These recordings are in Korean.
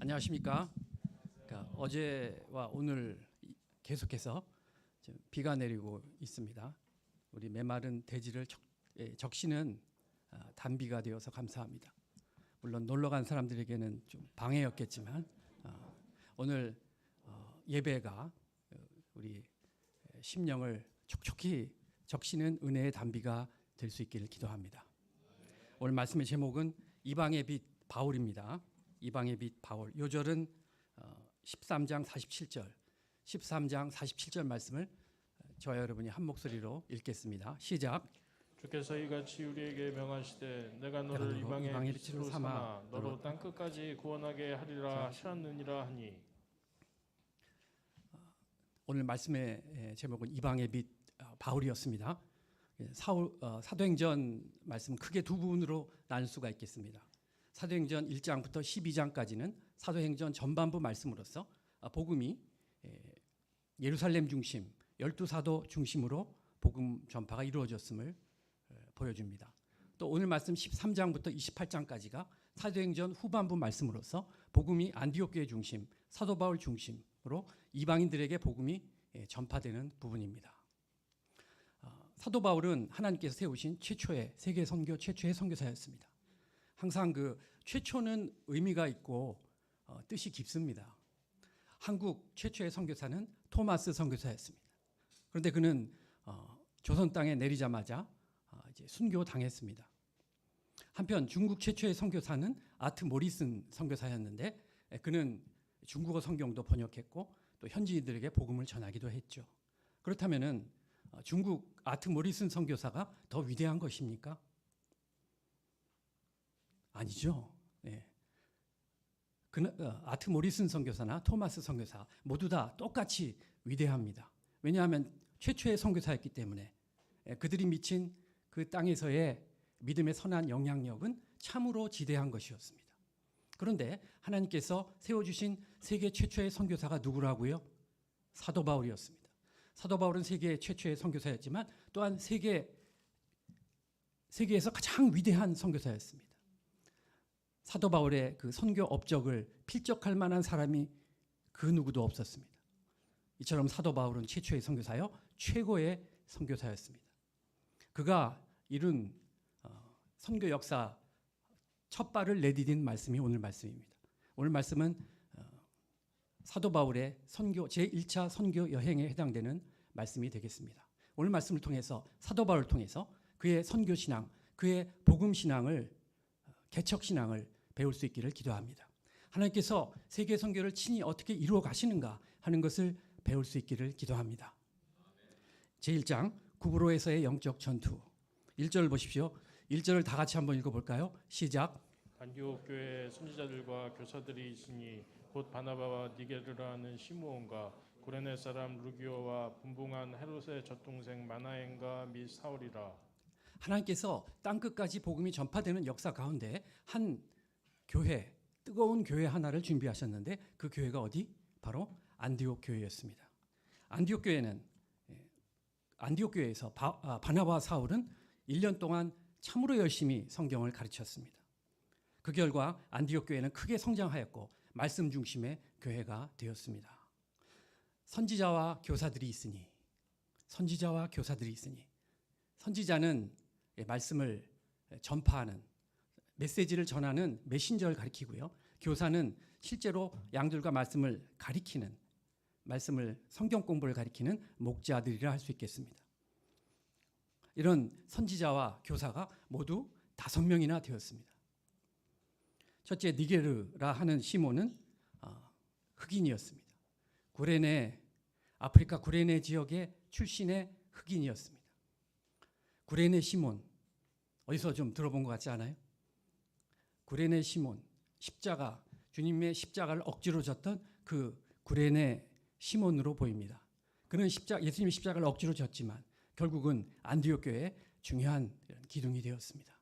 안녕하십니까. 그러니까 어제와 오늘 계속해서 비가 내리고 있습니다. 우리 메마른 대지를 적시는 단비가 되어서 감사합니다. 물론 놀러 간 사람들에게는 좀 방해였겠지만 오늘 예배가 우리 심령을 촉촉히 적시는 은혜의 단비가 될 수 있기를 기도합니다. 오늘 말씀의 제목은 이방의 빛 바울입니다. 이방의 빛 바울. 요절은 13장 47절, 13장 47절 말씀을 저와 여러분이 한 목소리로 읽겠습니다. 시작. 주께서 이같이 우리에게 명하시되 내가 너를 이방의 빛으로 삼아 너로 땅 끝까지 구원하게 하리라 하셨느니라 하니. 오늘 말씀의 제목은 이방의 빛 바울이었습니다. 사도행전 말씀 크게 두 부분으로 나눌 수가 있겠습니다. 사도행전 1장부터 12장까지는 사도행전 전반부 말씀으로서 복음이 예루살렘 중심, 12사도 중심으로 복음 전파가 이루어졌음을 보여줍니다. 또 오늘 말씀 13장부터 28장까지가 사도행전 후반부 말씀으로서 복음이 안디옥 교회 중심, 사도 바울 중심으로 이방인들에게 복음이 전파되는 부분입니다. 사도 바울은 하나님께서 세우신 최초의 세계 선교 최초의 선교사였습니다. 항상 그 최초는 의미가 있고 뜻이 깊습니다. 한국 최초의 선교사는 토마스 선교사였습니다. 그런데 그는 조선 땅에 내리자마자 이제 순교 당했습니다. 한편 중국 최초의 선교사는 아트 모리슨 선교사였는데 그는 중국어 성경도 번역했고 또 현지인들에게 복음을 전하기도 했죠. 그렇다면은 중국 아트 모리슨 선교사가 더 위대한 것입니까? 아니죠. 네. 아트 모리슨 선교사나 토마스 선교사 모두 다 똑같이 위대합니다. 왜냐하면 최초의 선교사였기 때문에 그들이 미친 그 땅에서의 믿음의 선한 영향력은 참으로 지대한 것이었습니다. 그런데 하나님께서 세워주신 세계 최초의 선교사가 누구라고요? 사도 바울이었습니다. 사도 바울은 세계 최초의 선교사였지만 또한 세계에서 가장 위대한 선교사였습니다. 사도 바울의 그 선교 업적을 필적할 만한 사람이 그 누구도 없었습니다. 이처럼 사도 바울은 최초의 선교사요, 최고의 선교사였습니다. 그가 이룬 선교 역사 첫 발을 내디딘 말씀이 오늘 말씀입니다. 오늘 말씀은 사도 바울의 선교 제1차 선교 여행에 해당되는 말씀이 되겠습니다. 오늘 말씀을 통해서 사도 바울을 통해서 그의 선교 신앙, 그의 복음 신앙을 개척 신앙을 배울 수 있기를 기도합니다. 하나님께서 세계 선교를 친히 어떻게 이루어 가시는가 하는 것을 배울 수 있기를 기도합니다. 제1장 구브로에서의 영적 전투 1절을 보십시오. 1절을 다 같이 한번 읽어볼까요? 시작. 안디옥 교회에 선지자들과 교사들이 있으니 곧 바나바와 니게르라는 시므온과 구레네 사람 루기오와 분봉한 헤롯의 젖동생 마나엔과 및 사울이라. 하나님께서 땅끝까지 복음이 전파되는 역사 가운데 한 교회, 뜨거운 교회 하나를 준비하셨는데 그 교회가 어디? 바로 안디옥 교회였습니다. 안디옥 교회에서 바나바와 사울은 1년 동안 참으로 열심히 성경을 가르쳤습니다. 그 결과 안디옥 교회는 크게 성장하였고 말씀 중심의 교회가 되었습니다. 선지자와 교사들이 있으니 선지자는 말씀을 전파하는 메시지를 전하는 메신저를 가리키고요. 교사는 실제로 양들과 말씀을 가리키는 말씀을 성경 공부를 가리키는 목자들이라 할 수 있겠습니다. 이런 선지자와 교사가 모두 5명이나 되었습니다. 첫째 니게르라 하는 시몬은 흑인이었습니다. 아프리카 구레네 지역의 출신의 흑인이었습니다. 구레네 시몬 어디서 좀 들어본 것 같지 않아요? 구레네 시몬, 십자가, 주님의 십자가를 억지로 졌던 그 구레네 시몬으로 보입니다. 그는 예수님의 십자가를 억지로 졌지만 결국은 안디옥 교회의 중요한 기둥이 되었습니다.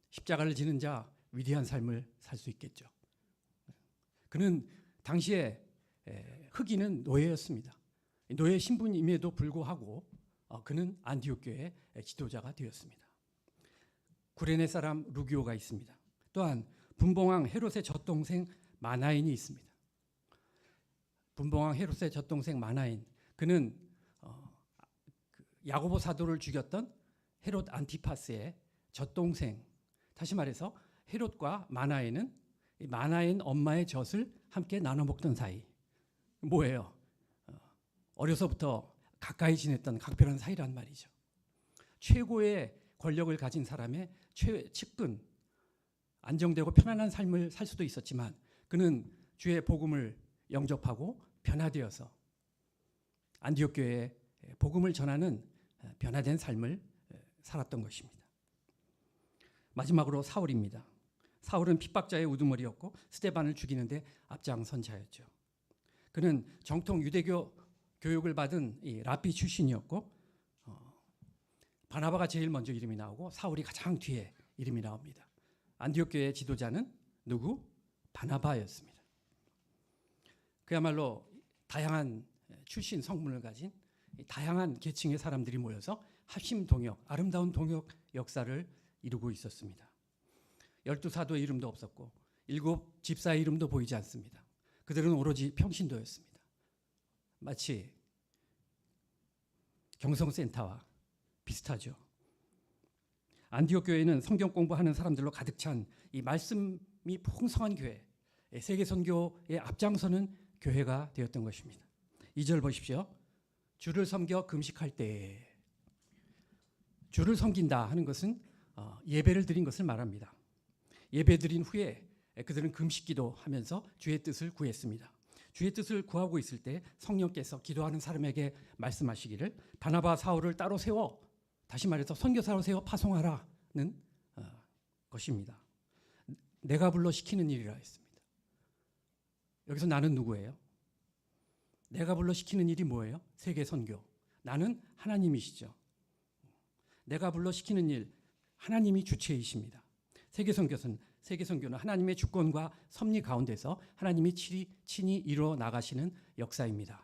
십자가를 지는 자 위대한 삶을 살 수 있겠죠. 그는 당시에 흑인은 노예였습니다. 노예 신분임에도 불구하고 그는 안디옥 교회의 지도자가 되었습니다. 구레네 사람 루기오가 있습니다. 또한 분봉왕 헤롯의 젖동생 마나엔이 있습니다. 분봉왕 헤롯의 젖동생 마나엔, 그는 야고보 사도를 죽였던 헤롯 안티파스의 젖동생. 다시 말해서 헤롯과 마나엔은 마나엔 엄마의 젖을 함께 나눠 먹던 사이. 뭐예요? 어려서부터 가까이 지냈던 각별한 사이란 말이죠. 최고의 권력을 가진 사람의 측근, 안정되고 편안한 삶을 살 수도 있었지만 그는 주의 복음을 영접하고 변화되어서 안디옥 교회에 복음을 전하는 변화된 삶을 살았던 것입니다. 마지막으로 사울입니다. 사울은 핍박자의 우두머리였고 스데반을 죽이는데 앞장선 자였죠. 그는 정통 유대교 교육을 받은 이 랍비 출신이었고 바나바가 제일 먼저 이름이 나오고 사울이 가장 뒤에 이름이 나옵니다. 안디옥 교회의 지도자는 누구? 바나바였습니다. 그야말로 다양한 출신 성분을 가진 다양한 계층의 사람들이 모여서 합심동역, 아름다운 동역 역사를 이루고 있었습니다. 12사도의 이름도 없었고 7 집사의 이름도 보이지 않습니다. 그들은 오로지 평신도였습니다. 마치 경성센터와 비슷하죠. 안디옥 교회는 성경 공부하는 사람들로 가득 찬 이 말씀이 풍성한 교회, 세계 선교의 앞장서는 교회가 되었던 것입니다. 2절 보십시오. 주를 섬겨 금식할 때에. 주를 섬긴다 하는 것은 예배를 드린 것을 말합니다. 예배 드린 후에 그들은 금식기도 하면서 주의 뜻을 구했습니다. 주의 뜻을 구하고 있을 때 성령께서 기도하는 사람에게 말씀하시기를 바나바 사울을 따로 세워, 다시 말해서 선교사로 세워 파송하라는 것입니다. 내가 불러 시키는 일이라 했습니다. 여기서 나는 누구예요? 내가 불러 시키는 일이 뭐예요? 세계 선교. 나는 하나님이시죠. 내가 불러 시키는 일, 하나님이 주체이십니다. 세계 선교는 하나님의 주권과 섭리 가운데서 하나님이 친히 이루어 나가시는 역사입니다.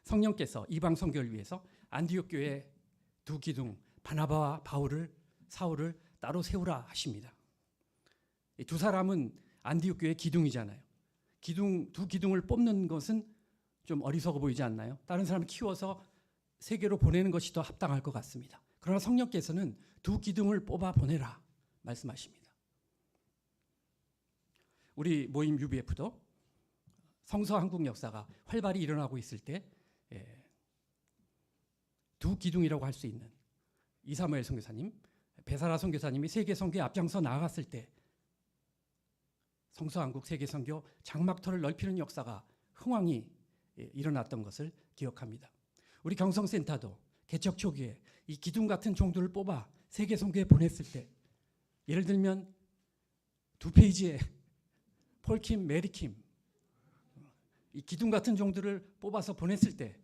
성령께서 이방 선교를 위해서 안디옥 교회 두 기둥 바나바와 사울을 따로 세우라 하십니다. 이 두 사람은 안디옥 교회 기둥이잖아요. 두 기둥을 뽑는 것은 좀 어리석어 보이지 않나요? 다른 사람을 키워서 세계로 보내는 것이 더 합당할 것 같습니다. 그러나 성령께서는 두 기둥을 뽑아 보내라 말씀하십니다. 우리 모임 UBF도 성서 한국 역사가 활발히 일어나고 있을 때 두 기둥이라고 할 수 있는 이사무엘 선교사님, 베사라 선교사님이 세계 선교에 앞장서 나아갔을 때 성서 한국 세계 선교 장막터를 넓히는 역사가 흥왕이 일어났던 것을 기억합니다. 우리 경성센터도 개척 초기에 이 기둥 같은 종들을 뽑아 세계 선교에 보냈을 때, 예를 들면 2페이지에 폴킴, 메리킴, 이 기둥 같은 종들을 뽑아서 보냈을 때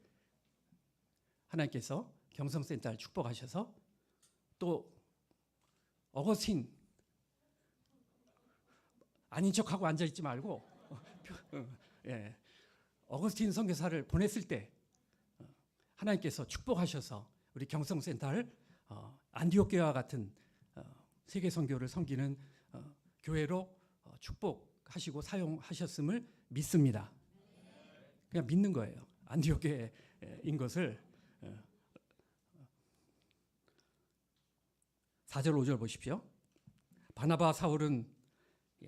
하나님께서 경성센터를 축복하셔서 또 어거스틴 아닌 척하고 앉아있지 말고 어거스틴 선교사를 보냈을 때 하나님께서 축복하셔서 우리 경성센터를 안디옥 교회와 같은 세계 선교를 섬기는 교회로 축복하시고 사용하셨음을 믿습니다. 그냥 믿는 거예요. 안디옥 교회인 것을. 4절 5절 보십시오. 바나바 사울은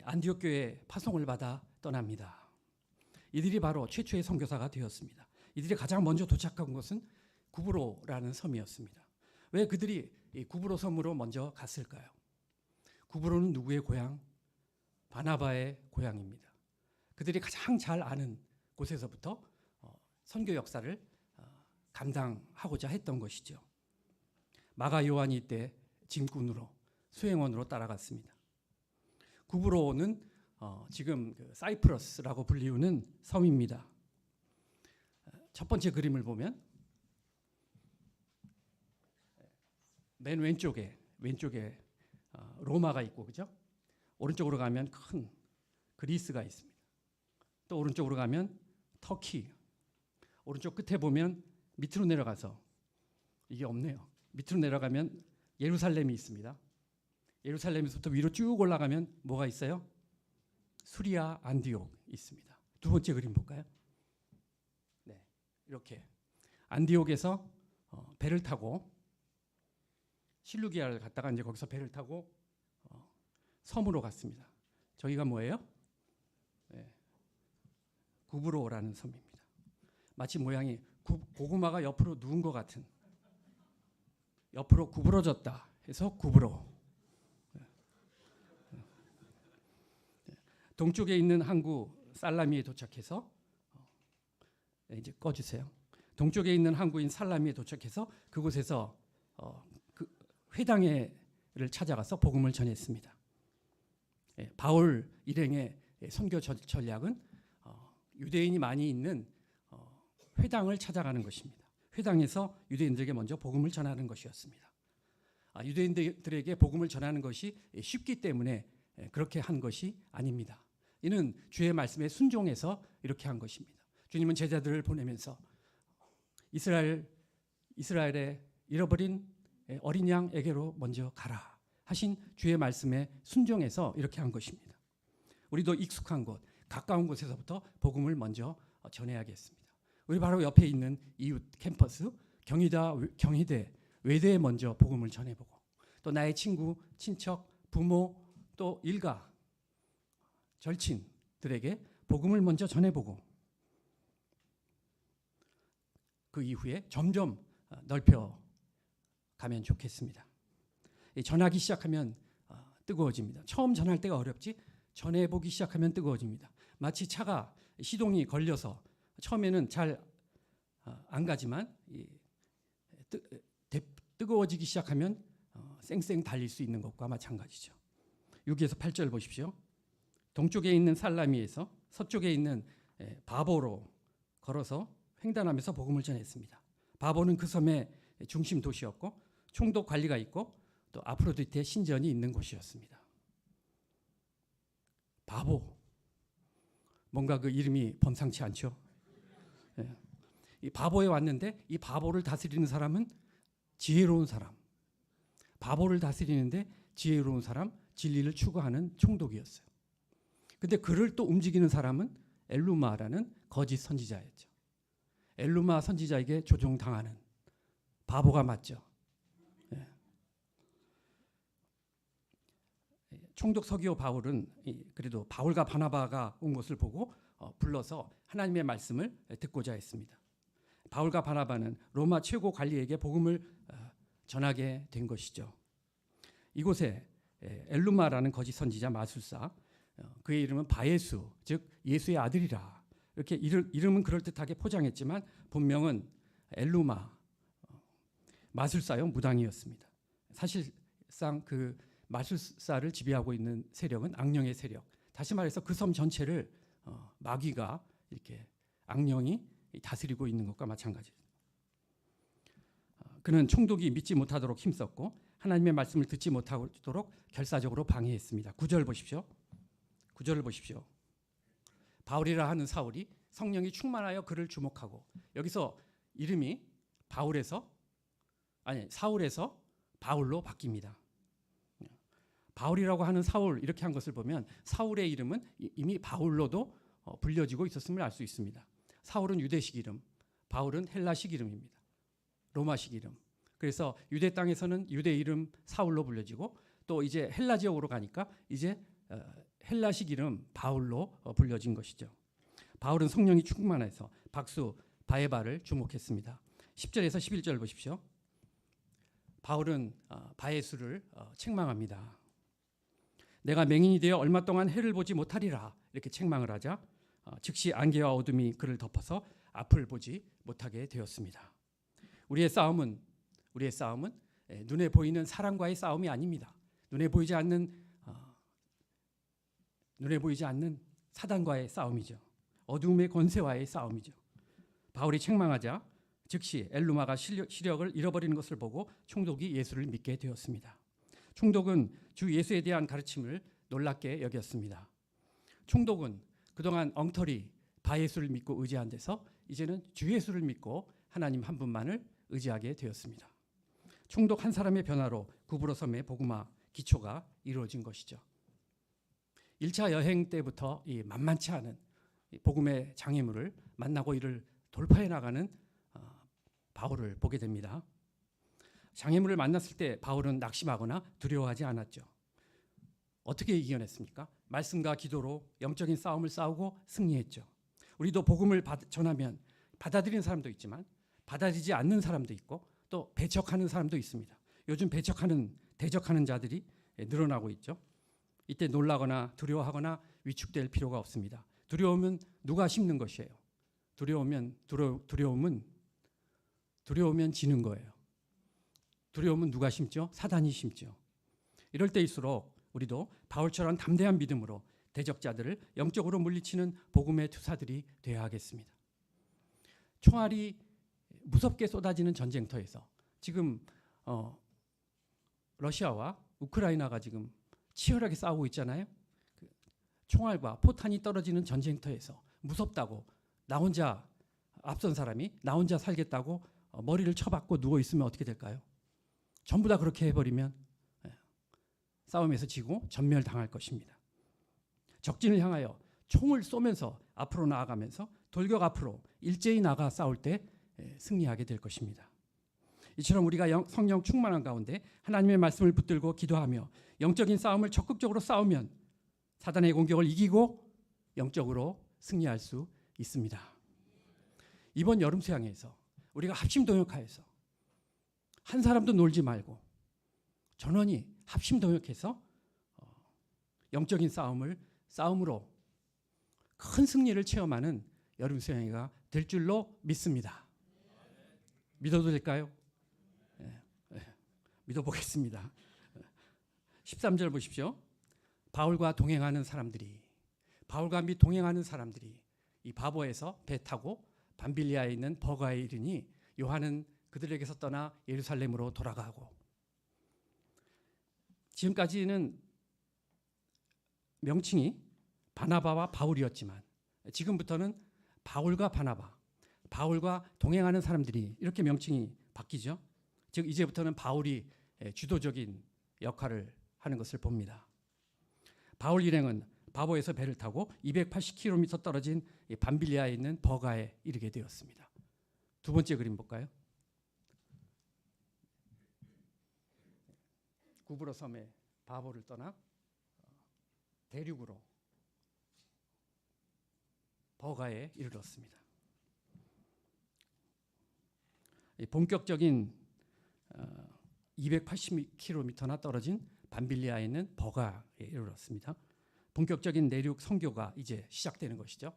안디옥 교회에 파송을 받아 떠납니다. 이들이 바로 최초의 선교사가 되었습니다. 이들이 가장 먼저 도착한 곳은 구브로라는 섬이었습니다. 왜 그들이 이 구브로 섬으로 먼저 갔을까요? 구브로는 누구의 고향? 바나바의 고향입니다. 그들이 가장 잘 아는 곳에서부터 선교 역사를 감당하고자 했던 것이죠. 마가 요한이 이때 짐꾼으로 수행원으로 따라갔습니다. 구브로는 지금 사이프러스라고 불리우는 섬입니다. 첫 번째 그림을 보면 맨 왼쪽에 로마가 있고, 그죠? 오른쪽으로 가면 큰 그리스가 있습니다. 또 오른쪽으로 가면 터키, 오른쪽 끝에 보면 밑으로 내려가서 이게 없네요. 밑으로 내려가면 예루살렘이 있습니다. 예루살렘에서부터 위로 쭉 올라가면 뭐가 있어요? 수리아 안디옥 있습니다. 두 번째 그림 볼까요? 네, 이렇게 안디옥에서 배를 타고 실루기아를 갔다가 이제 거기서 배를 타고 섬으로 갔습니다. 저기가 뭐예요? 네, 구브로라는 섬입니다. 마치 모양이 고구마가 옆으로 누운 것 같은, 옆으로 구부러졌다 해서 구브로. 동쪽에 있는 항구 살라미에 도착해서 이제 꺼주세요. 동쪽에 있는 항구인 살라미에 도착해서 그곳에서 그 회당회를 찾아가서 복음을 전했습니다. 바울 일행의 선교 전략은 유대인이 많이 있는 회당을 찾아가는 것입니다. 회당에서 유대인들에게 먼저 복음을 전하는 것이었습니다. 유대인들에게 복음을 전하는 것이 쉽기 때문에 그렇게 한 것이 아닙니다. 이는 주의 말씀에 순종해서 이렇게 한 것입니다. 주님은 제자들을 보내면서 이스라엘의 잃어버린 어린 양에게로 먼저 가라 하신 주의 말씀에 순종해서 이렇게 한 것입니다. 우리도 익숙한 곳, 가까운 곳에서부터 복음을 먼저 전해야겠습니다. 우리 바로 옆에 있는 이웃 캠퍼스, 경희대, 외대에 먼저 복음을 전해보고, 또 나의 친구, 친척, 부모, 또 일가, 절친들에게 복음을 먼저 전해보고, 그 이후에 점점 넓혀 가면 좋겠습니다. 전하기 시작하면 뜨거워집니다. 처음 전할 때가 어렵지 전해보기 시작하면 뜨거워집니다. 마치 차가 시동이 걸려서 처음에는 잘 안 가지만 뜨거워지기 시작하면 쌩쌩 달릴 수 있는 것과 마찬가지죠. 6에서 8절 보십시오. 동쪽에 있는 살라미에서 서쪽에 있는 바보로 걸어서 횡단하면서 복음을 전했습니다. 바보는 그 섬의 중심 도시였고 총독 관리가 있고 또 아프로디테 신전이 있는 곳이었습니다. 바보, 뭔가 그 이름이 범상치 않죠. 이 바보에 왔는데 이 바보를 다스리는 사람은 지혜로운 사람, 바보를 다스리는데 지혜로운 사람, 진리를 추구하는 총독이었어요. 근데 그를 또 움직이는 사람은 엘루마라는 거짓 선지자였죠. 엘루마 선지자에게 조종당하는 바보가 맞죠. 총독 서기오 바울은 그래도 바울과 바나바가 온 것을 보고 불러서 하나님의 말씀을 듣고자 했습니다. 바울과 바나바는 로마 최고 관리에게 복음을 전하게 된 것이죠. 이곳에 엘루마라는 거짓 선지자 마술사, 그의 이름은 바예수, 즉 예수의 아들이라, 이렇게 이름은 그럴듯하게 포장했지만 본명은 엘루마, 마술사용 무당이었습니다. 사실상 그 마술사를 지배하고 있는 세력은 악령의 세력, 다시 말해서 그 섬 전체를 마귀가 이렇게 악령이 다스리고 있는 것과 마찬가지입니다. 그는 총독이 믿지 못하도록 힘썼고 하나님의 말씀을 듣지 못하도록 결사적으로 방해했습니다. 9절 보십시오. 9절을 보십시오. 바울이라 하는 사울이 성령이 충만하여 그를 주목하고, 여기서 이름이 사울에서 바울로 바뀝니다. 바울이라고 하는 사울, 이렇게 한 것을 보면 사울의 이름은 이미 바울로도 불려지고 있었음을 알 수 있습니다. 사울은 유대식 이름, 바울은 헬라식 이름입니다. 로마식 이름. 그래서 유대 땅에서는 유대 이름 사울로 불려지고, 또 이제 헬라 지역으로 가니까 이제 헬라식 이름 바울로 불려진 것이죠. 바울은 성령이 충만해서 박수 바에바를 주목했습니다. 10절에서 11절 보십시오. 바울은 바에수를 책망합니다. 내가 맹인이 되어 얼마 동안 해를 보지 못하리라, 이렇게 책망을 하자 즉시 안개와 어둠이 그를 덮어서 앞을 보지 못하게 되었습니다. 우리의 싸움은 눈에 보이는 사람과의 싸움이 아닙니다. 눈에 보이지 않는 사단과의 싸움이죠. 어둠의 권세와의 싸움이죠. 바울이 책망하자 즉시 엘루마가 시력을 잃어버리는 것을 보고 총독이 예수를 믿게 되었습니다. 총독은 주 예수에 대한 가르침을 놀랍게 여겼습니다. 총독은 그동안 엉터리 바예수를 믿고 의지한 데서 이제는 주 예수를 믿고 하나님 한 분만을 의지하게 되었습니다. 총독 한 사람의 변화로 구브로 섬의 복음화 기초가 이루어진 것이죠. 1차 여행 때부터 이 만만치 않은 이 복음의 장애물을 만나고 이를 돌파해 나가는 바울을 보게 됩니다. 장애물을 만났을 때 바울은 낙심하거나 두려워하지 않았죠. 어떻게 이겨냈습니까? 말씀과 기도로 영적인 싸움을 싸우고 승리했죠. 우리도 복음을 전하면 받아들이는 사람도 있지만 받아들이지 않는 사람도 있고 또 배척하는 사람도 있습니다. 요즘 대적하는 자들이 늘어나고 있죠. 이때 놀라거나 두려워하거나 위축될 필요가 없습니다. 두려움은 누가 심는 것이에요. 두려우면 지는 거예요. 두려움은 누가 심죠? 사단이 심죠. 이럴 때일수록 우리도 바울처럼 담대한 믿음으로 대적자들을 영적으로 물리치는 복음의 투사들이 되어야 하겠습니다. 총알이 무섭게 쏟아지는 전쟁터에서 지금 러시아와 우크라이나가 지금 치열하게 싸우고 있잖아요. 총알과 포탄이 떨어지는 전쟁터에서 무섭다고 나 혼자 앞선 사람이 나 혼자 살겠다고 머리를 쳐박고 누워 있으면 어떻게 될까요? 전부 다 그렇게 해버리면 싸움에서 지고 전멸당할 것입니다. 적진을 향하여 총을 쏘면서 앞으로 나아가면서 돌격 앞으로 일제히 나가 싸울 때 승리하게 될 것입니다. 이처럼 우리가 성령 충만한 가운데 하나님의 말씀을 붙들고 기도하며 영적인 싸움을 적극적으로 싸우면 사단의 공격을 이기고 영적으로 승리할 수 있습니다. 이번 여름 수양회에서 우리가 합심동역하여서 한 사람도 놀지 말고 전원이 합심동역해서 영적인 싸움으로 큰 승리를 체험하는 여름 수양회가 될 줄로 믿습니다. 믿어도 될까요? 믿어보겠습니다. 13절 보십시오. 바울과 및 동행하는 사람들이 이 바보에서 배 타고 밤빌리아에 있는 버가에 이르니 요한은 그들에게서 떠나 예루살렘으로 돌아가고. 지금까지는 명칭이 바나바와 바울이었지만 지금부터는 바울과 바나바, 바울과 동행하는 사람들이 이렇게 명칭이 바뀌죠. 즉 이제부터는 바울이 주도적인 역할을 하는 것을 봅니다. 바울 일행은 바보에서 배를 타고 280km 떨어진 밤빌리아에 있는 버가에 이르게 되었습니다. 두 번째 그림 볼까요? 구브로 섬에 바보를 떠나 대륙으로 버가에 이르렀습니다. 본격적인 280km나 떨어진 밤빌리아에 있는 버가에 이르렀습니다. 본격적인 내륙 선교가 이제 시작되는 것이죠.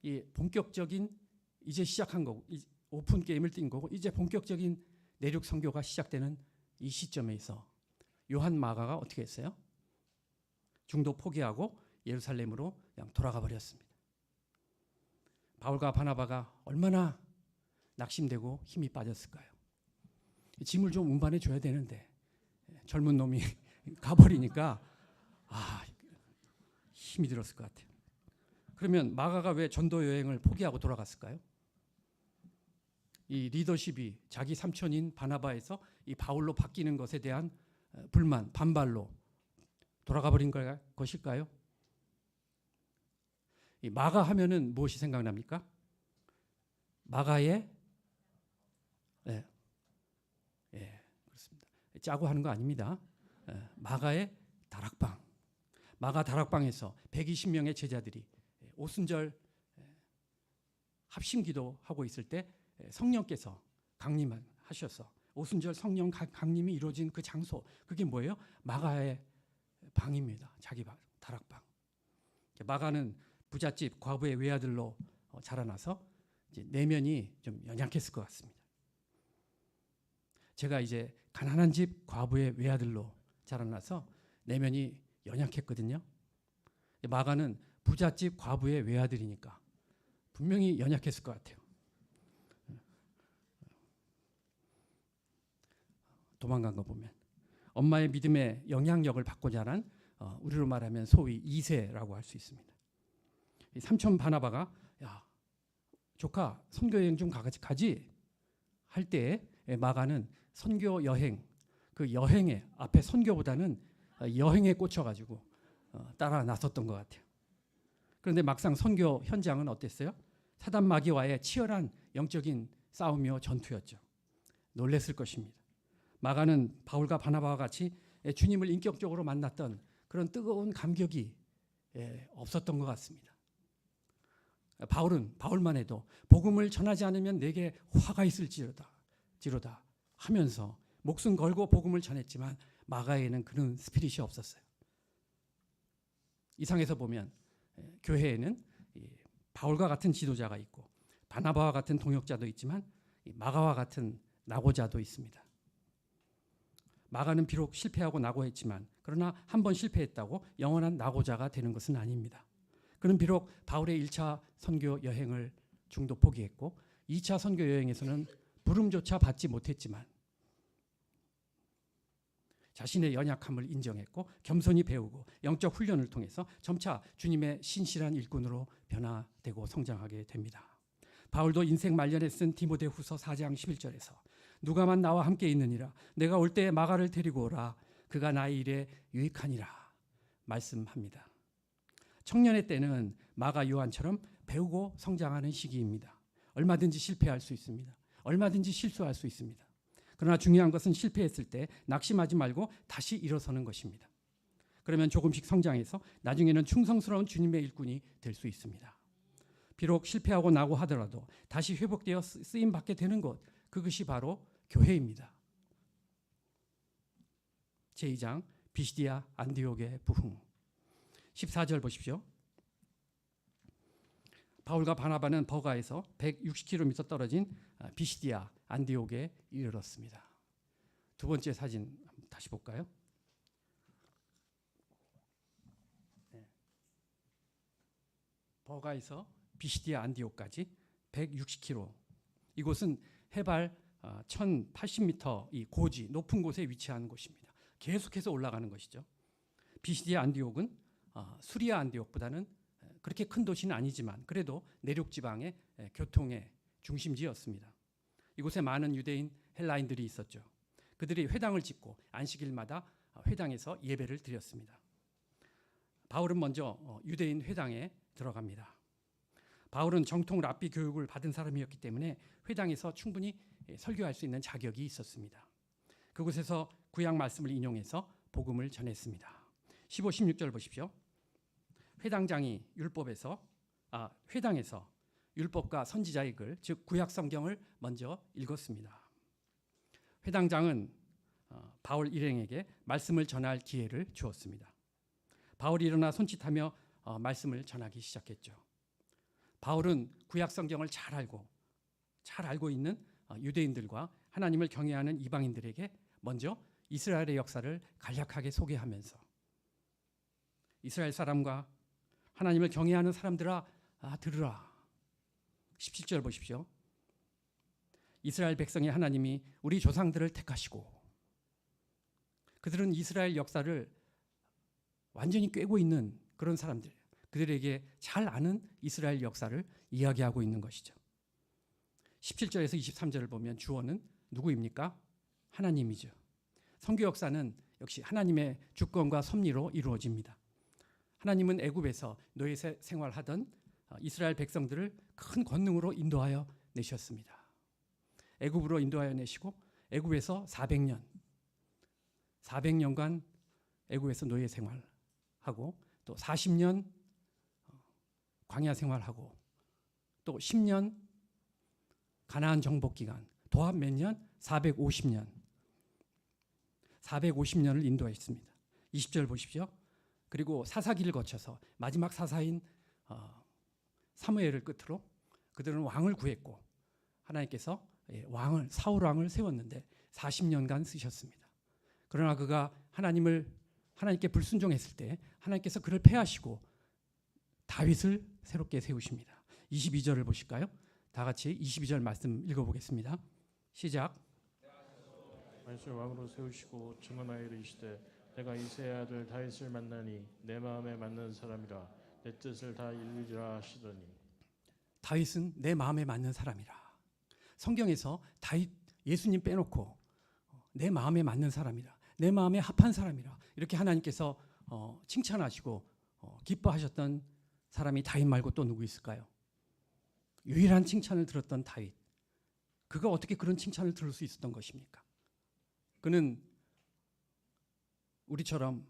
이 본격적인 이제 시작한 거고 오픈 게임을 뛴 거고 이제 본격적인 내륙 선교가 시작되는 이 시점에서 요한 마가가 어떻게 했어요? 중도 포기하고 예루살렘으로 그냥 돌아가 버렸습니다. 바울과 바나바가 얼마나 낙심되고 힘이 빠졌을까요? 짐을 좀 운반해 줘야 되는데 젊은 놈이 가버리니까 힘이 들었을 것 같아요. 그러면 마가가 왜 전도 여행을 포기하고 돌아갔을까요? 이 리더십이 자기 삼촌인 바나바에서 이 바울로 바뀌는 것에 대한 불만, 반발로 돌아가 버린 것일까요? 이 마가 하면은 무엇이 생각납니까? 마가의 그렇습니다. 짜고 하는 거 아닙니다. 마가의 다락방. 마가 다락방에서 120명의 제자들이 오순절 합심기도 하고 있을 때 성령께서 강림하셔서 오순절 성령 강림이 이루어진 그 장소, 그게 뭐예요? 마가의 방입니다. 자기 방, 다락방. 마가는 부잣집 과부의 외아들로 자라나서 이제 내면이 좀 연약했을 것 같습니다. 제가 이제 가난한 집 과부의 외아들로 자라나서 내면이 연약했거든요. 마가는 부잣집 과부의 외아들이니까 분명히 연약했을 것 같아요. 도망간 거 보면 엄마의 믿음의 영향력을 받고 자란 우리로 말하면 소위 2세라고 할 수 있습니다. 삼촌 바나바가 야 조카 선교 여행 좀 가지 할 때 마가는 선교 여행 그 여행에 앞에 선교보다는 여행에 꽂혀가지고 따라 나섰던 것 같아요. 그런데 막상 선교 현장은 어땠어요? 사단 마귀와의 치열한 영적인 싸움이요 전투였죠. 놀랬을 것입니다. 마가는 바울과 바나바와 같이 주님을 인격적으로 만났던 그런 뜨거운 감격이 없었던 것 같습니다. 바울은 바울만 해도 복음을 전하지 않으면 내게 화가 있을지로다 하면서 목숨 걸고 복음을 전했지만 마가에는 그런 스피릿이 없었어요. 이상에서 보면 교회에는 바울과 같은 지도자가 있고 바나바와 같은 동역자도 있지만 마가와 같은 낙오자도 있습니다. 마가는 비록 실패하고 낙오했지만 그러나 한 번 실패했다고 영원한 낙오자가 되는 것은 아닙니다. 그는 비록 바울의 1차 선교 여행을 중도 포기했고 2차 선교 여행에서는 부름조차 받지 못했지만 자신의 연약함을 인정했고 겸손히 배우고 영적 훈련을 통해서 점차 주님의 신실한 일꾼으로 변화되고 성장하게 됩니다. 바울도 인생 말년에 쓴 디모데후서 4장 11절에서 누가만 나와 함께 있느니라 내가 올 때에 마가를 데리고 오라 그가 나의 일에 유익하니라 말씀합니다. 청년의 때는 마가 요한처럼 배우고 성장하는 시기입니다. 얼마든지 실패할 수 있습니다. 얼마든지 실수할 수 있습니다. 그러나 중요한 것은 실패했을 때 낙심하지 말고 다시 일어서는 것입니다. 그러면 조금씩 성장해서 나중에는 충성스러운 주님의 일꾼이 될 수 있습니다. 비록 실패하고 나고 하더라도 다시 회복되어 쓰임 받게 되는 것, 그것이 바로 교회입니다. 제2장 비시디아 안디옥의 부흥 14절 보십시오. 바울과 바나바는 버가에서 160km 떨어진 비시디아 안디옥에 이르렀습니다. 두 번째 사진 다시 볼까요? 버가에서 비시디아 안디옥까지 160km. 이곳은 해발 1080m 이 고지 높은 곳에 위치한 곳입니다. 계속해서 올라가는 것이죠. 비시디아 안디옥은 수리아 안디옥보다는 그렇게 큰 도시는 아니지만 그래도 내륙 지방의 교통의 중심지였습니다. 이곳에 많은 유대인 헬라인들이 있었죠. 그들이 회당을 짓고 안식일마다 회당에서 예배를 드렸습니다. 바울은 먼저 유대인 회당에 들어갑니다. 바울은 정통 랍비 교육을 받은 사람이었기 때문에 회당에서 충분히 설교할 수 있는 자격이 있었습니다. 그곳에서 구약 말씀을 인용해서 복음을 전했습니다. 15, 16절 보십시오. 회당장이 회당에서 율법과 선지자의 글, 즉 구약 성경을 먼저 읽었습니다. 회당장은 바울 일행에게 말씀을 전할 기회를 주었습니다. 바울이 일어나 손짓하며 말씀을 전하기 시작했죠. 바울은 구약 성경을 잘 알고 있는 유대인들과 하나님을 경외하는 이방인들에게 먼저 이스라엘의 역사를 간략하게 소개하면서 이스라엘 사람과 하나님을 경외하는 사람들아 들으라. 17절 보십시오. 이스라엘 백성의 하나님이 우리 조상들을 택하시고 그들은 이스라엘 역사를 완전히 꿰고 있는 그런 사람들, 그들에게 잘 아는 이스라엘 역사를 이야기하고 있는 것이죠. 17절에서 23절을 보면 주어는 누구입니까? 하나님이죠. 선교 역사는 역시 하나님의 주권과 섭리로 이루어집니다. 하나님은 애굽에서 노예 생활하던 이스라엘 백성들을 큰 권능으로 인도하여 내셨습니다. 애굽으로 인도하여 내시고 애굽에서 400년간 애굽에서 노예 생활하고 또 40년 광야 생활하고 또 10년 가나안 정복 기간, 도합 몇 년? 450년을 인도했습니다. 20절 보십시오. 그리고 사사기를 거쳐서 마지막 사사인 사무엘을 끝으로 그들은 왕을 구했고 하나님께서 사울 왕을 세웠는데 40년간 쓰셨습니다. 그러나 그가 하나님께 불순종했을 때 하나님께서 그를 패하시고 다윗을 새롭게 세우십니다. 22절을 보실까요? 다 같이 22절 말씀 읽어보겠습니다. 시작. 다윗을 왕으로 세우시고 증언하여 이르시되 내가 이새의 아들 다윗을 만나니 내 마음에 맞는 사람이라 내 뜻을 다 이루리라 하시더니 다윗은 내 마음에 맞는 사람이라. 성경에서 다윗 예수님 빼놓고 내 마음에 맞는 사람이라, 내 마음에 합한 사람이라 이렇게 하나님께서 칭찬하시고 기뻐하셨던 사람이 다윗 말고 또 누구 있을까요? 유일한 칭찬을 들었던 다윗. 그가 어떻게 그런 칭찬을 들을 수 있었던 것입니까? 그는 우리처럼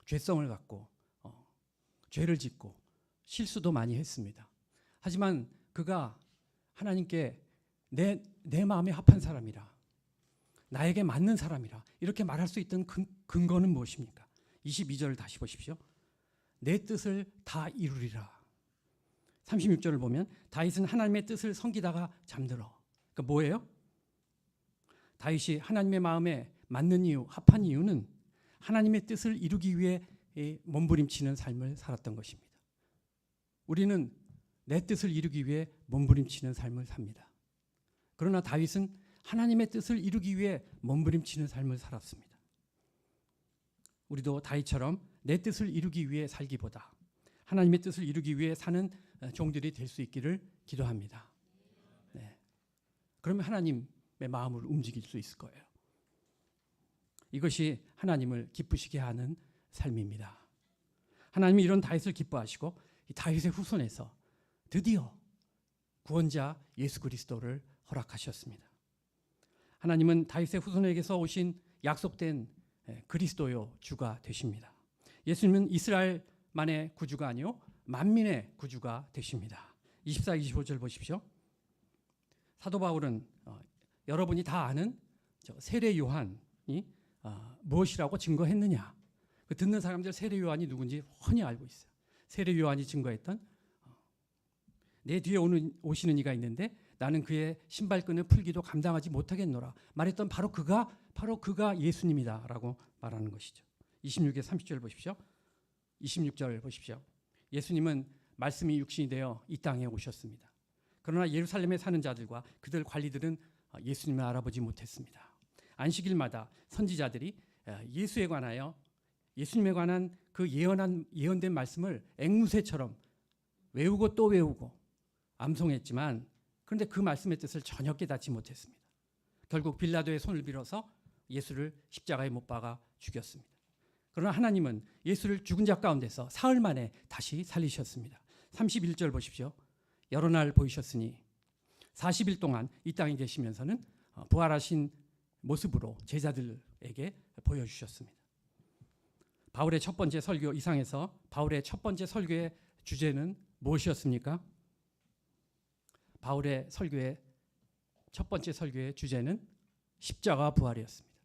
죄성을 갖고 죄를 짓고 실수도 많이 했습니다. 하지만 그가 하나님께 내 마음에 합한 사람이라, 나에게 맞는 사람이라 이렇게 말할 수 있던 근거는 무엇입니까? 22절을 다시 보십시오. 내 뜻을 다 이루리라. 36절을 보면 다윗은 하나님의 뜻을 섬기다가 잠들어. 그러니까 뭐예요? 다윗이 하나님의 마음에 맞는 이유, 합한 이유는 하나님의 뜻을 이루기 위해 몸부림치는 삶을 살았던 것입니다. 우리는 내 뜻을 이루기 위해 몸부림치는 삶을 삽니다. 그러나 다윗은 하나님의 뜻을 이루기 위해 몸부림치는 삶을 살았습니다. 우리도 다윗처럼 내 뜻을 이루기 위해 살기보다 하나님의 뜻을 이루기 위해 사는 종들이 될 수 있기를 기도합니다. 네. 그러면 하나님의 마음을 움직일 수 있을 거예요. 이것이 하나님을 기쁘시게 하는 삶입니다. 하나님이 이런 다윗을 기뻐하시고 이 다윗의 후손에서 드디어 구원자 예수 그리스도를 허락하셨습니다. 하나님은 다윗의 후손에게서 오신 약속된 그리스도요 주가 되십니다. 예수님은 이스라엘만의 구주가 아니요 만민의 구주가 되십니다. 24, 25절 보십시오. 사도 바울은 여러분이 다 아는 세례 요한이 무엇이라고 증거했느냐. 그 듣는 사람들 세례 요한이 누군지 훤히 알고 있어요. 세례 요한이 증거했던 내 뒤에 오시는 이가 있는데 나는 그의 신발끈을 풀기도 감당하지 못하겠노라 말했던 바로 그가 예수님이다라고 말하는 것이죠. 26에 30절 보십시오. 26절 보십시오. 예수님은 말씀이 육신이 되어 이 땅에 오셨습니다. 그러나 예루살렘에 사는 자들과 그들 관리들은 예수님을 알아보지 못했습니다. 안식일마다 선지자들이 예수에 관하여 예수님에 관한 그 예언된 말씀을 앵무새처럼 외우고 또 외우고 암송했지만 그런데 그 말씀의 뜻을 전혀 깨닫지 못했습니다. 결국 빌라도의 손을 빌어서 예수를 십자가에 못 박아 죽였습니다. 그러나 하나님은 예수를 죽은 자 가운데서 사흘 만에 다시 살리셨습니다. 31절 보십시오. 여러 날 보이셨으니 40일 동안 이 땅에 계시면서는 부활하신 모습으로 제자들에게 보여주셨습니다. 바울의 첫 번째 설교 이상에서 바울의 첫 번째 설교의 주제는 무엇이었습니까? 바울의 설교의 첫 번째 설교의 주제는 십자가 부활이었습니다.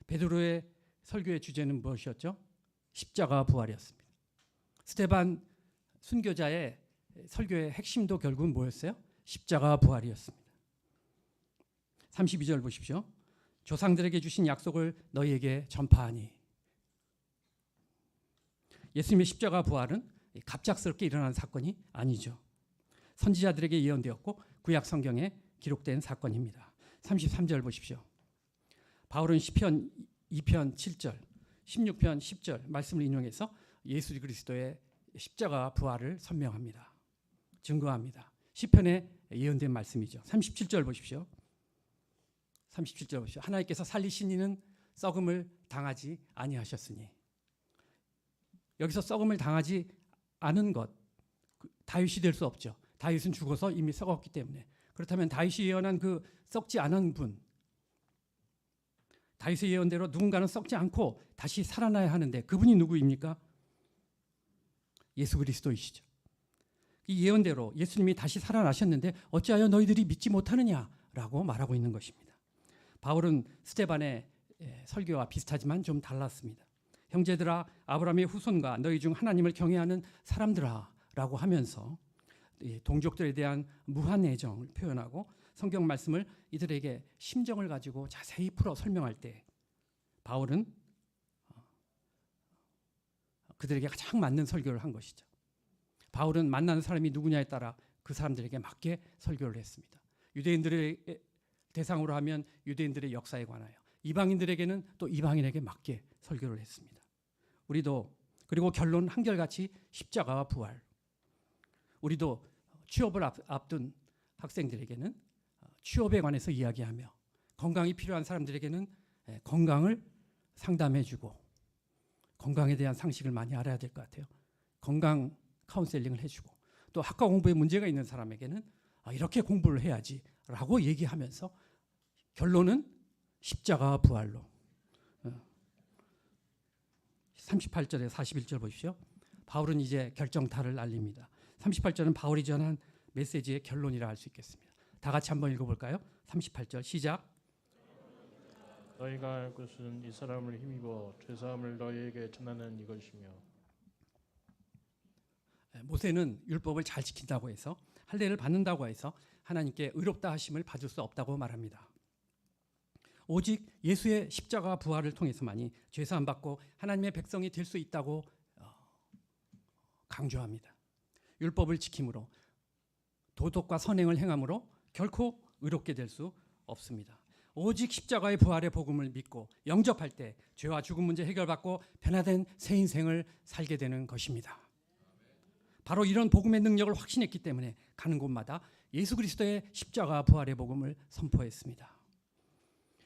베드로의 설교의 주제는 무엇이었죠? 십자가 부활이었습니다. 스데반 순교자의 설교의 핵심도 결국은 뭐였어요? 십자가 부활이었습니다. 32절 보십시오. 조상들에게 주신 약속을 너희에게 전파하니. 예수님의 십자가 부활은 갑작스럽게 일어난 사건이 아니죠. 선지자들에게 예언되었고 구약 성경에 기록된 사건입니다. 33절 보십시오. 바울은 시편 2편 7절, 16편 10절 말씀을 인용해서 예수 그리스도의 십자가 부활을 선명합니다. 증거합니다. 시편에 예언된 말씀이죠. 37절 보십시오. 37절 보십시오. 하나님께서 살리신 이는 썩음을 당하지 아니하셨으니. 여기서 썩음을 당하지 않은 것, 다윗이 될 수 없죠. 다윗은 죽어서 이미 썩었기 때문에. 그렇다면 다윗이 예언한 그 썩지 않은 분, 다윗의 예언대로 누군가는 썩지 않고 다시 살아나야 하는데 그분이 누구입니까? 예수 그리스도이시죠. 이 예언대로 예수님이 다시 살아나셨는데 어찌하여 너희들이 믿지 못하느냐라고 말하고 있는 것입니다. 바울은 스데반의 설교와 비슷하지만 좀 달랐습니다. 형제들아, 아브라함의 후손과 너희 중 하나님을 경외하는 사람들아 라고 하면서 동족들에 대한 무한 애정을 표현하고 성경 말씀을 이들에게 심정을 가지고 자세히 풀어 설명할 때 바울은 그들에게 가장 맞는 설교를 한 것이죠. 바울은 만나는 사람이 누구냐에 따라 그 사람들에게 맞게 설교를 했습니다. 유대인들의 대상으로 하면 유대인들의 역사에 관하여, 이방인들에게는 또 이방인에게 맞게 설교를 했습니다. 우리도 그리고 결론 한결같이 십자가와 부활. 우리도 취업을 앞둔 학생들에게는 취업에 관해서 이야기하며 건강이 필요한 사람들에게는 건강을 상담해주고 건강에 대한 상식을 많이 알아야 될 것 같아요. 건강 카운셀링을 해주고 또 학과 공부에 문제가 있는 사람에게는 이렇게 공부를 해야지라고 얘기하면서 결론은 십자가 부활로. 38절에 41절 보십시오. 바울은 이제 결정타를 날립니다. 38절은 바울이 전한 메시지의 결론이라 할 수 있겠습니다. 다 같이 한번 읽어볼까요? 38절 시작. 너희가 알 것은 이 사람을 힘입어 죄사함을 너희에게 전하는 이것이며. 모세는 율법을 잘 지킨다고 해서 할례를 받는다고 해서 하나님께 의롭다 하심을 받을 수 없다고 말합니다. 오직 예수의 십자가 부활을 통해서만이 죄사함 받고 하나님의 백성이 될 수 있다고 강조합니다. 율법을 지킴으로 도덕과 선행을 행함으로 결코 의롭게 될 수 없습니다. 오직 십자가의 부활의 복음을 믿고 영접할 때 죄와 죽음 문제 해결받고 변화된 새 인생을 살게 되는 것입니다. 바로 이런 복음의 능력을 확신했기 때문에 가는 곳마다 예수 그리스도의 십자가 부활의 복음을 선포했습니다.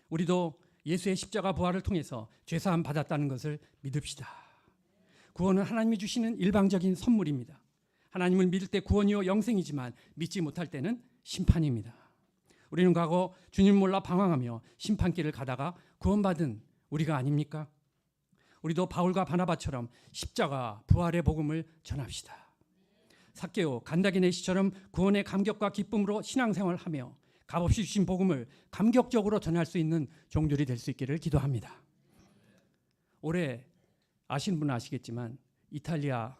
우리도 예수의 십자가 부활을 통해서 죄사함 받았다는 것을 믿읍시다. 구원은 하나님이 주시는 일방적인 선물입니다. 하나님을 믿을 때 구원이요 영생이지만 믿지 못할 때는 심판입니다. 우리는 과거 주님 몰라 방황하며 심판길을 가다가 구원받은 우리가 아닙니까? 우리도 바울과 바나바처럼 십자가 부활의 복음을 전합시다. 삭개오, 간다기네 씨처럼 구원의 감격과 기쁨으로 신앙생활을 하며 값없이 주신 복음을 감격적으로 전할 수 있는 종들이 될 수 있기를 기도합니다. 올해 아시는 분은 아시겠지만 이탈리아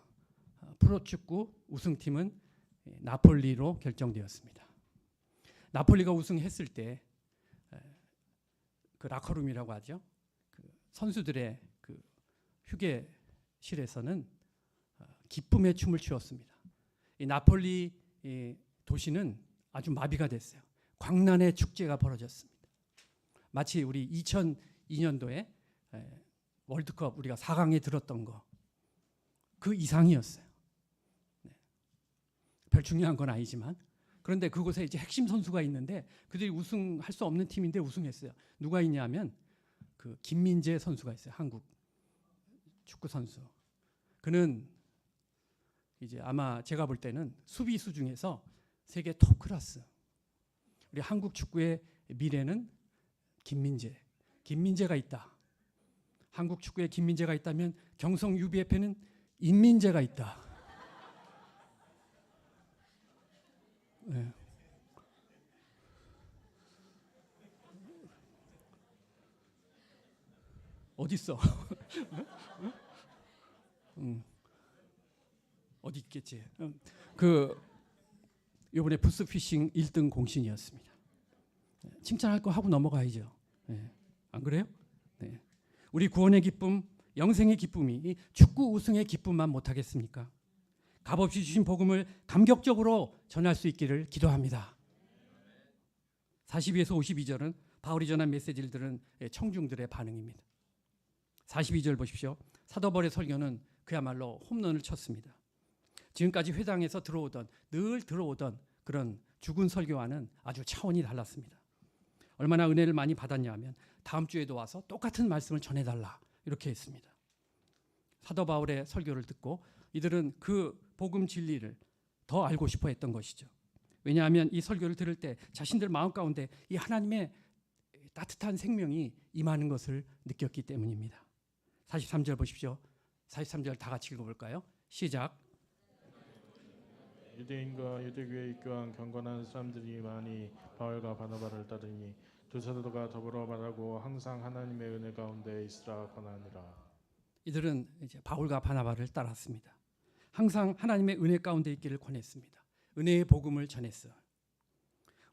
프로축구 우승팀은 나폴리로 결정되었습니다. 나폴리가 우승했을 때 그 라커룸이라고 하죠. 그 선수들의 그 휴게실에서는 기쁨의 춤을 추었습니다. 이 나폴리 도시는 아주 마비가 됐어요. 광란의 축제가 벌어졌습니다. 마치 우리 2002년도에 월드컵 우리가 4강에 들었던 거 그 이상이었어요. 별 중요한 건 아니지만 그런데 그곳에 이제 핵심 선수가 있는데 그들이 우승할 수 없는 팀인데 우승했어요. 누가 있냐면 그 김민재 선수가 있어요. 한국 축구 선수. 그는 이제 아마 제가 볼 때는 수비수 중에서 세계 톱 클래스. 우리 한국 축구의 미래는 김민재가 있다. 한국 축구에 김민재가 있다면 경성 UBF에는 임민재가 있다. 네. 어디 있어? 어디 있겠지? 그 이번에 부스피싱 1등 공신이었습니다. 칭찬할 거 하고 넘어가야죠. 네. 안 그래요? 네. 우리 구원의 기쁨, 영생의 기쁨이 이 축구 우승의 기쁨만 못하겠습니까? 값없이 주신 복음을 감격적으로 전할 수 있기를 기도합니다. 42에서 52절은 바울이 전한 메시지를 들은 청중들의 반응입니다. 42절 보십시오. 사도 바울의 설교는 그야말로 홈런을 쳤습니다. 지금까지 회당에서 늘 들어오던 그런 죽은 설교와는 아주 차원이 달랐습니다. 얼마나 은혜를 많이 받았냐 하면 다음 주에도 와서 똑같은 말씀을 전해달라 이렇게 했습니다. 사도 바울의 설교를 듣고 이들은 그 복음 진리를 더 알고 싶어 했던 것이죠. 왜냐하면 이 설교를 들을 때 자신들 마음 가운데 이 하나님의 따뜻한 생명이 임하는 것을 느꼈기 때문입니다. 43절 보십시오. 43절 다 같이 읽어볼까요? 시작. 유대인과 유대교에 입교한 경건한 사람들이 많이 바울과 바나바를 따르니 두 사도가 더불어 말하고 항상 하나님의 은혜 가운데 있으라 권하니라. 이들은 이제 바울과 바나바를 따랐습니다. 항상 하나님의 은혜 가운데 있기를 권했습니다. 은혜의 복음을 전했어요.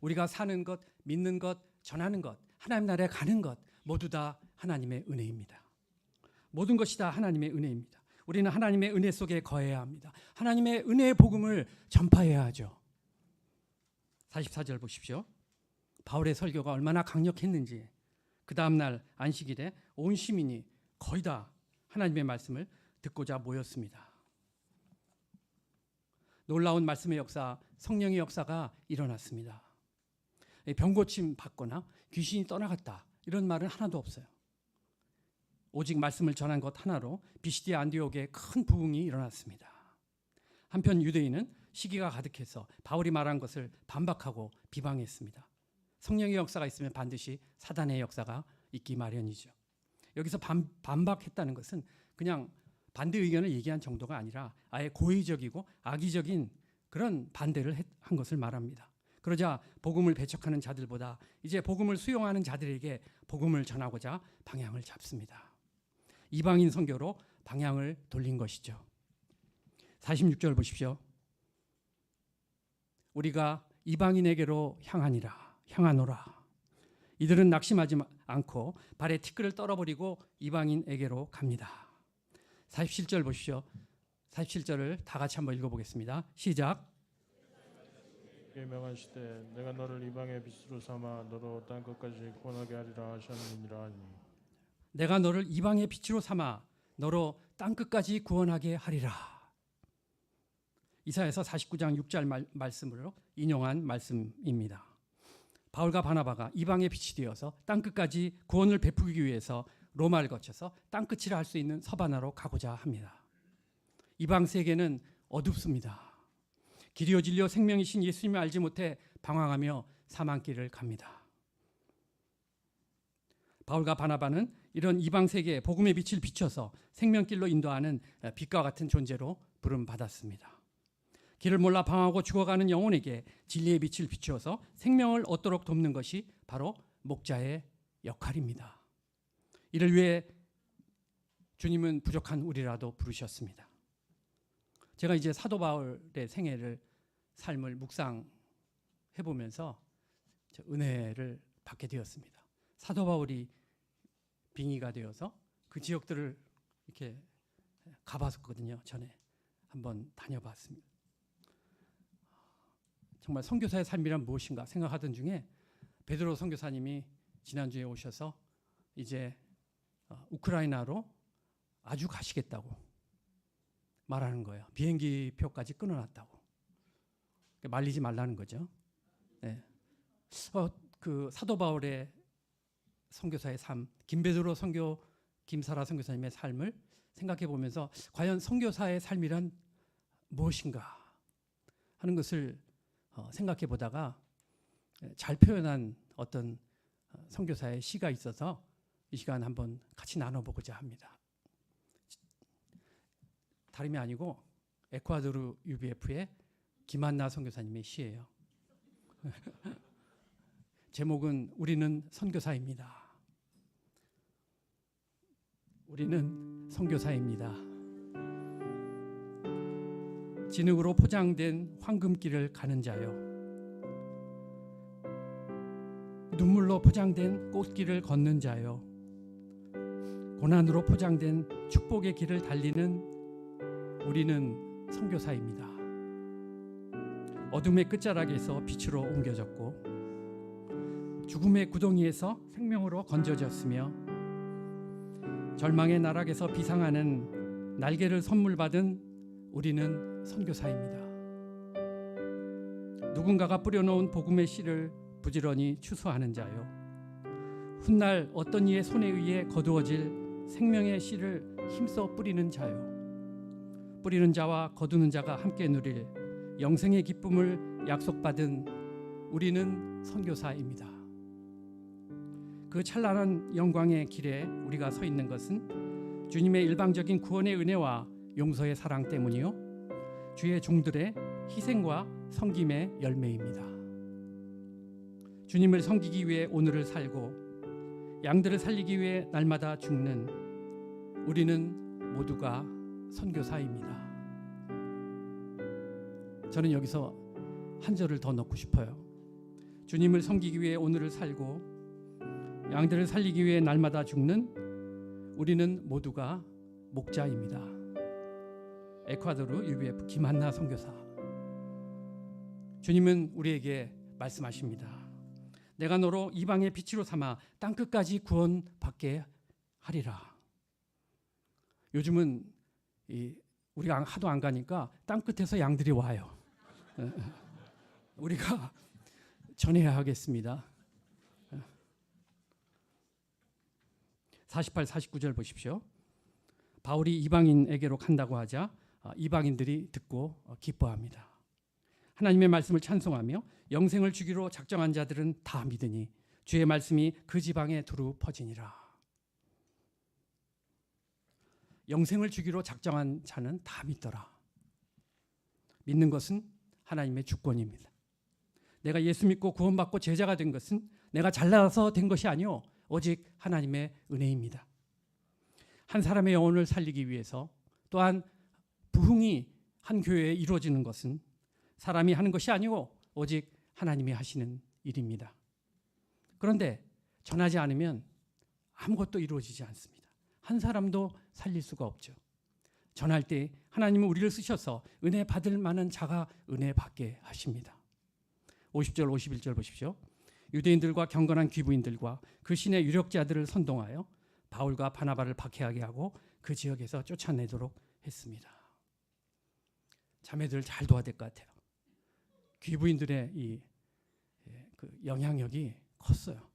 우리가 사는 것, 믿는 것, 전하는 것, 하나님 나라에 가는 것 모두 다 하나님의 은혜입니다. 모든 것이 다 하나님의 은혜입니다. 우리는 하나님의 은혜 속에 거해야 합니다. 하나님의 은혜의 복음을 전파해야 하죠. 44절 보십시오. 바울의 설교가 얼마나 강력했는지 그 다음날 안식일에 온 시민이 거의 다 하나님의 말씀을 듣고자 모였습니다. 놀라운 말씀의 역사, 성령의 역사가 일어났습니다. 병고침 받거나 귀신이 떠나갔다 이런 말은 하나도 없어요. 오직 말씀을 전한 것 하나로 비시디아 안디옥에 큰 부흥이 일어났습니다. 한편 유대인은 시기가 가득해서 바울이 말한 것을 반박하고 비방했습니다. 성령의 역사가 있으면 반드시 사단의 역사가 있기 마련이죠. 여기서 반박했다는 것은 그냥 반대 의견을 얘기한 정도가 아니라 아예 고의적이고 악의적인 그런 반대를 한 것을 말합니다. 그러자 복음을 배척하는 자들보다 이제 복음을 수용하는 자들에게 복음을 전하고자 방향을 잡습니다. 이방인 선교로 방향을 돌린 것이죠. 46절 보십시오. 우리가 이방인에게로 향하노라. 이들은 낙심하지 않고 발에 티끌을 떨어버리고 이방인에게로 갑니다. 47절 보십시오. 47절을 다 같이 한번 읽어보겠습니다. 시작. 명한 시대 내가 너를 이방의 빛으로 삼아 너로 땅 끝까지 구원하게 하리라 하셨느니라. 내가 너를 이방의 빛으로 삼아 너로 땅 끝까지 구원하게 하리라. 이사야서 49장 6절 말씀으로 인용한 말씀입니다. 바울과 바나바가 이방의 빛이 되어서 땅 끝까지 구원을 베푸기 위해서 로마를 거쳐서 땅 끝이라 할 수 있는 서바나로 가고자 합니다. 이방 세계는 어둡습니다. 길이요 진리요 생명이신 예수님을 알지 못해 방황하며 사망길을 갑니다. 바울과 바나바는 이런 이방 세계에 복음의 빛을 비춰서 생명길로 인도하는 빛과 같은 존재로 부름받았습니다. 길을 몰라 방황하고 죽어가는 영혼에게 진리의 빛을 비추어서 생명을 얻도록 돕는 것이 바로 목자의 역할입니다. 이를 위해 주님은 부족한 우리라도 부르셨습니다. 제가 이제 사도 바울의 삶을 묵상해 보면서 은혜를 받게 되었습니다. 사도 바울이 빙의가 되어서 그 지역들을 이렇게 가봤거든요. 전에 한번 다녀봤습니다. 정말 선교사의 삶이란 무엇인가 생각하던 중에 베드로 선교사님이 지난주에 오셔서 이제 우크라이나로 아주 가시겠다고 말하는 거예요. 비행기 표까지 끊어놨다고. 말리지 말라는 거죠. 네. 그 사도 바울의 선교사의 삶, 김베드로 김사라 선교사님의 삶을 생각해 보면서 과연 선교사의 삶이란 무엇인가 하는 것을 생각해 보다가 잘 표현한 어떤 선교사의 시가 있어서 이 시간 한번 같이 나눠보고자 합니다. 다름이 아니고 에콰도르 UBF의 김한나 선교사님의 시예요. 제목은 우리는 선교사입니다. 우리는 선교사입니다. 진흙으로 포장된 황금길을 가는 자요, 눈물로 포장된 꽃길을 걷는 자요, 고난으로 포장된 축복의 길을 달리는 우리는 선교사입니다. 어둠의 끝자락에서 빛으로 옮겨졌고 죽음의 구덩이에서 생명으로 건져졌으며 절망의 나락에서 비상하는 날개를 선물 받은 우리는 선교사입니다. 누군가가 뿌려놓은 복음의 씨를 부지런히 추수하는 자요, 훗날 어떤 이의 손에 의해 거두어질 생명의 씨를 힘써 뿌리는 자요, 뿌리는 자와 거두는 자가 함께 누릴 영생의 기쁨을 약속받은 우리는 선교사입니다. 그 찬란한 영광의 길에 우리가 서 있는 것은 주님의 일방적인 구원의 은혜와 용서의 사랑 때문이요, 주의 종들의 희생과 섬김의 열매입니다. 주님을 섬기기 위해 오늘을 살고 양들을 살리기 위해 날마다 죽는 우리는 모두가 선교사입니다. 저는 여기서 한 절을 더 넣고 싶어요. 주님을 섬기기 위해 오늘을 살고 양들을 살리기 위해 날마다 죽는 우리는 모두가 목자입니다. 에콰도르 UBF 김한나 선교사. 주님은 우리에게 말씀하십니다. 내가 너로 이방의 빛으로 삼아 땅끝까지 구원받게 하리라. 요즘은 우리가 하도 안 가니까 땅끝에서 양들이 와요. 우리가 전해야 하겠습니다. 48, 49절 보십시오. 바울이 이방인에게로 간다고 하자 이방인들이 듣고 기뻐합니다. 하나님의 말씀을 찬송하며 영생을 주기로 작정한 자들은 다 믿으니 주의 말씀이 그 지방에 두루 퍼지니라. 영생을 주기로 작정한 자는 다 믿더라. 믿는 것은 하나님의 주권입니다. 내가 예수 믿고 구원받고 제자가 된 것은 내가 잘나서 된 것이 아니요 오직 하나님의 은혜입니다. 한 사람의 영혼을 살리기 위해서 또한 부흥이 한 교회에 이루어지는 것은 사람이 하는 것이 아니고 오직 하나님이 하시는 일입니다. 그런데 전하지 않으면 아무것도 이루어지지 않습니다. 한 사람도 살릴 수가 없죠. 전할 때 하나님은 우리를 쓰셔서 은혜 받을 만한 자가 은혜 받게 하십니다. 50절 51절 보십시오. 유대인들과 경건한 귀부인들과 그 신의 유력자들을 선동하여 바울과 바나바를 박해하게 하고 그 지역에서 쫓아내도록 했습니다. 자매들 잘 도와야 될 것 같아요. 귀부인들의 그 영향력이 컸어요.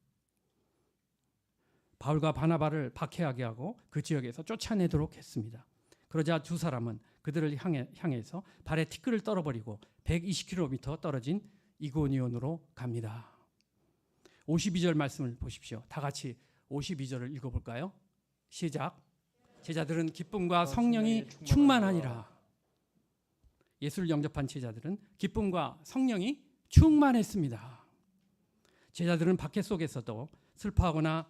바울과 바나바를 박해하게 하고 그 지역에서 쫓아내도록 했습니다. 그러자 두 사람은 그들을 향해서 발에 티끌을 떨어버리고 120km 떨어진 이고니온으로 갑니다. 52절 말씀을 보십시오. 다 같이 52절을 읽어볼까요? 시작. 제자들은 기쁨과 성령이 충만하니라. 예수를 영접한 제자들은 기쁨과 성령이 충만했습니다. 제자들은 박해 속에서도 슬퍼하거나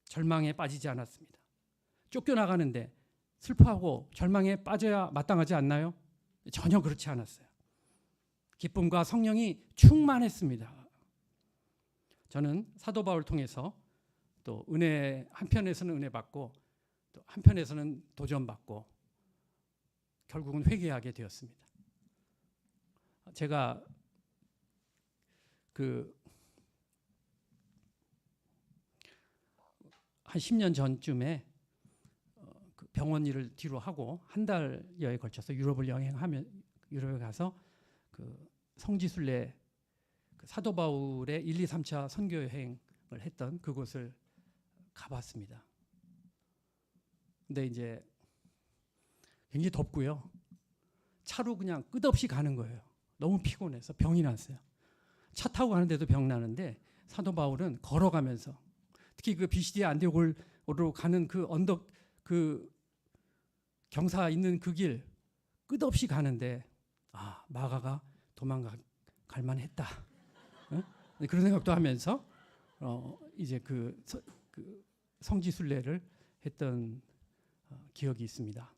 절망에 빠지지 않았습니다. 쫓겨나가는데 슬퍼하고 절망에 빠져야 마땅하지 않나요? 전혀 그렇지 않았어요. 기쁨과 성령이 충만했습니다. 저는 사도 바울을 통해서 또 은혜, 한편에서는 은혜 받고 또 한편에서는 도전 받고 결국은 회개하게 되었습니다. 제가 한 10년 전쯤에 그 병원 일을 뒤로 하고 한 달여에 걸쳐서 유럽을 여행하면 유럽에 가서 그 성지순례 그 사도 바울의 1, 2, 3차 선교 여행을 했던 그곳을 가봤습니다. 근데 이제 굉장히 덥고요. 차로 그냥 끝없이 가는 거예요. 너무 피곤해서 병이 났어요. 차 타고 가는데도 병 나는데 사도 바울은 걸어가면서 특히 그 비시디아 안디옥으로 가는 그 언덕 그 경사 있는 그 길 끝없이 가는데 마가가 도망갈 만했다. 그런 생각도 하면서 이제 그 성지순례를 했던 기억이 있습니다.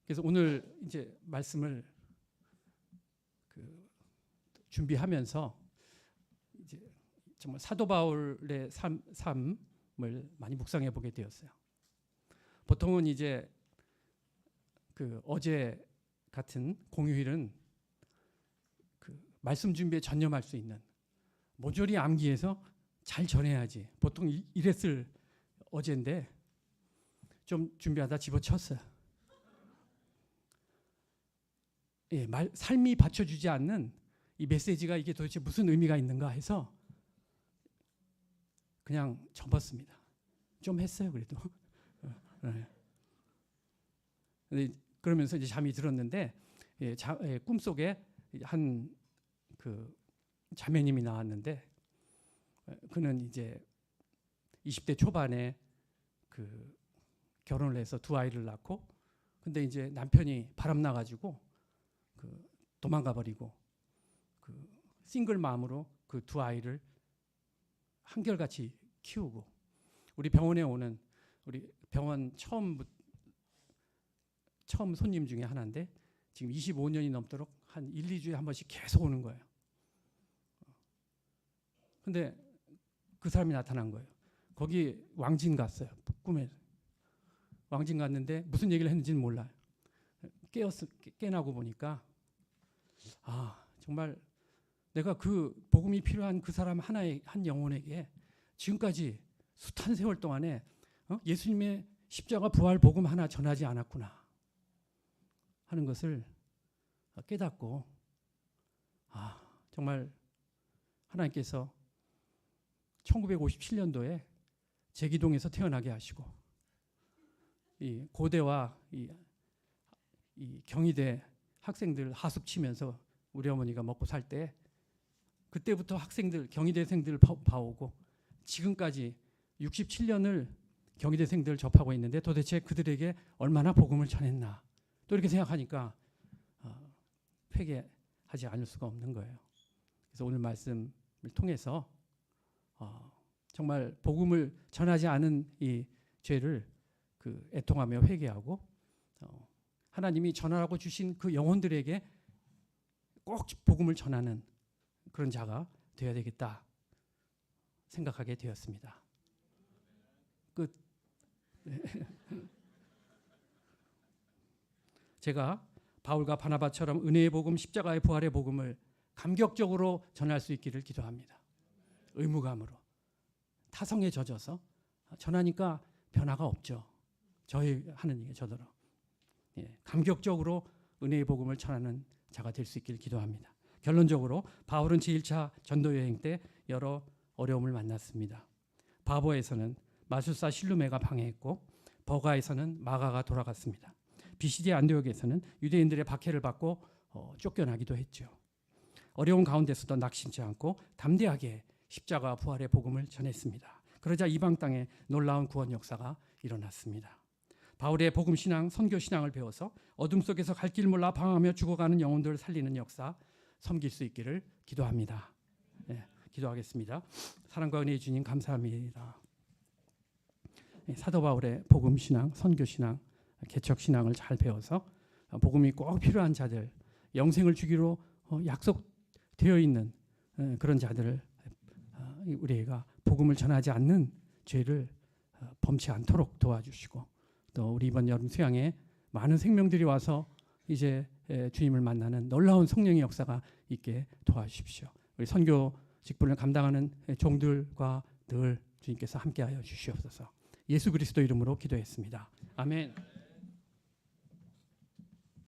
그래서 오늘 이제 말씀을 준비하면서 이제 정말 사도 바울의 삶을 많이 묵상해 보게 되었어요. 보통은 이제 그 어제 같은 공휴일은 그 말씀 준비에 전념할 수 있는 모조리 암기해서 잘 전해야지. 보통 이랬을 어제인데 좀 준비하다 집어쳤어요. 삶이 받쳐주지 않는 이 메시지가 이게 도대체 무슨 의미가 있는가 해서 그냥 접었습니다. 좀 했어요, 그래도. 그러면서 이제 잠이 들었는데 꿈속에 한 그 자매님이 나왔는데 그는 이제 20대 초반에 그 결혼을 해서 두 아이를 낳고 근데 이제 남편이 바람 나가지고 그 도망가 버리고 그 싱글 맘으로 그 두 아이를 한결같이 키우고 우리 병원에 오는 우리 병원 처음 손님 중에 하나인데 지금 25년이 넘도록 한 1, 2주에 한 번씩 계속 오는 거예요. 근데 그 사람이 나타난 거예요. 거기 왕진 갔어요. 꿈에 왕진 갔는데 무슨 얘기를 했는지는 몰라요. 깨나고 보니까 정말 내가 그 복음이 필요한 그 사람 한 영혼에게 지금까지 숱한 세월 동안에 예수님의 십자가 부활 복음 하나 전하지 않았구나 하는 것을 깨닫고 정말 하나님께서 1957년도에 제기동에서 태어나게 하시고 이 고대와 이 경희대 학생들 하숙 치면서 우리 어머니가 먹고 살 때 그때부터 학생들 경희대생들 봐오고 지금까지 67년을 경희대생들 접하고 있는데 도대체 그들에게 얼마나 복음을 전했나 또 이렇게 생각하니까 회개하지 않을 수가 없는 거예요. 그래서 오늘 말씀을 통해서 정말 복음을 전하지 않은 이 죄를 애통하며 회개하고 하나님이 전하라고 주신 그 영혼들에게 꼭 복음을 전하는 그런 자가 되어야 되겠다 생각하게 되었습니다. 끝. 네. 제가 바울과 바나바처럼 은혜의 복음, 십자가의 부활의 복음을 감격적으로 전할 수 있기를 기도합니다. 의무감으로 타성에 젖어서 전하니까 변화가 없죠. 저희 하는 일에 저더러 감격적으로 은혜의 복음을 전하는 자가 될 수 있기를 기도합니다. 결론적으로 바울은 제1차 전도 여행 때 여러 어려움을 만났습니다. 바보에서는 마술사 실루메가 방해했고 버가에서는 마가가 돌아갔습니다. 비시디아 안디옥에서는 유대인들의 박해를 받고 쫓겨나기도 했죠. 어려운 가운데서도 낙심치 않고 담대하게 십자가 부활의 복음을 전했습니다. 그러자 이방 땅에 놀라운 구원 역사가 일어났습니다. 바울의 복음 신앙, 선교 신앙을 배워서 어둠 속에서 갈 길 몰라 방황하며 죽어가는 영혼들을 살리는 역사 섬길 수 있기를 기도합니다. 네, 기도하겠습니다. 사랑과 은혜의 주님 감사합니다. 사도 바울의 복음 신앙, 선교 신앙, 개척 신앙을 잘 배워서 복음이 꼭 필요한 자들, 영생을 주기로 약속되어 있는 그런 자들을 우리가 복음을 전하지 않는 죄를 범치 않도록 도와주시고 또 우리 이번 여름 수양에 많은 생명들이 와서 이제 주님을 만나는 놀라운 성령의 역사가 있게 도와주십시오. 우리 선교 직분을 감당하는 종들과 늘 주님께서 함께하여 주시옵소서. 예수 그리스도 이름으로 기도했습니다. 아멘.